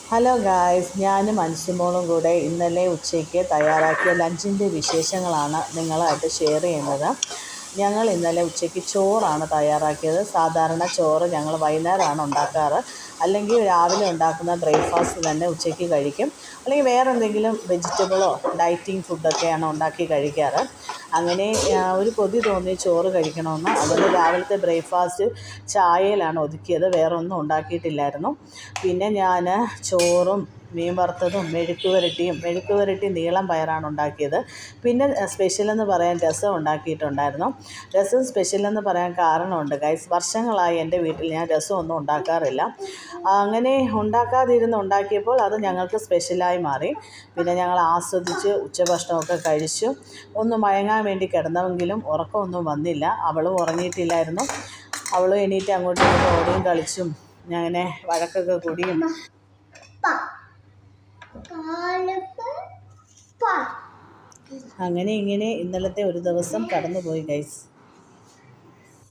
Hello guys, ഞാനും അൻസിമോളും കൂടെ ഇന്നലെ ഉച്ചയ്ക്ക് തയ്യാറാക്കിയ ലഞ്ചിൻ്റെ വിശേഷങ്ങളാണ് നിങ്ങളായിട്ട് ഷെയർ ചെയ്യുന്നത്. ഞങ്ങൾ ഇന്നലെ ഉച്ചയ്ക്ക് ചോറാണ് തയ്യാറാക്കിയത്. സാധാരണ ചോറ് ഞങ്ങൾ വൈകുന്നേരമാണ് ഉണ്ടാക്കാറ്. അല്ലെങ്കിൽ രാവിലെ ഉണ്ടാക്കുന്ന ബ്രേക്ക്ഫാസ്റ്റ് തന്നെ ഉച്ചയ്ക്ക് കഴിക്കും. അല്ലെങ്കിൽ വേറെ എന്തെങ്കിലും വെജിറ്റബിളോ ഡയറ്റിംഗ് ഫുഡൊക്കെയാണ് ഉണ്ടാക്കി കഴിക്കാറ്. അങ്ങനെ ഒരു കൊതി തോന്നി ചോറ് കഴിക്കണമെന്ന്. അതുകൊണ്ട് രാവിലത്തെ ബ്രേക്ക്ഫാസ്റ്റ് ചായയിലാണ് ഒതുക്കിയത്. വേറെ ഒന്നും ഉണ്ടാക്കിയിട്ടില്ലായിരുന്നു. പിന്നെ ഞാൻ ചോറും മീൻ വറുത്തതും മെഴുക്ക് പുരട്ടി നീളം പയറാണ് ഉണ്ടാക്കിയത്. പിന്നെ സ്പെഷ്യലെന്ന് പറയാൻ രസം ഉണ്ടാക്കിയിട്ടുണ്ടായിരുന്നു. രസം സ്പെഷ്യലെന്ന് പറയാൻ കാരണമുണ്ട് ഗൈസ്. വർഷങ്ങളായി എൻ്റെ വീട്ടിൽ ഞാൻ രസമൊന്നും ഉണ്ടാക്കാറില്ല. അങ്ങനെ ഉണ്ടാക്കിയപ്പോൾ അത് ഞങ്ങൾക്ക് സ്പെഷ്യലായി മാറി. പിന്നെ ഞങ്ങൾ ആസ്വദിച്ച് ഉച്ചഭക്ഷണമൊക്കെ കഴിച്ചു. ഒന്ന് മയങ്ങാൻ വേണ്ടി കിടന്നെങ്കിലും ഉറക്കമൊന്നും വന്നില്ല. അവളും ഉറങ്ങിയിട്ടില്ലായിരുന്നു. അവളും എണീറ്റ് അങ്ങോട്ടും ഇങ്ങോട്ടും ഓടിയും കളിച്ചും അങ്ങനെ വഴക്കൊക്കെ കൂടിയും അങ്ങനെ ഇന്നലത്തെ ഒരു ദിവസം കടന്നുപോയി ഗൈസ്.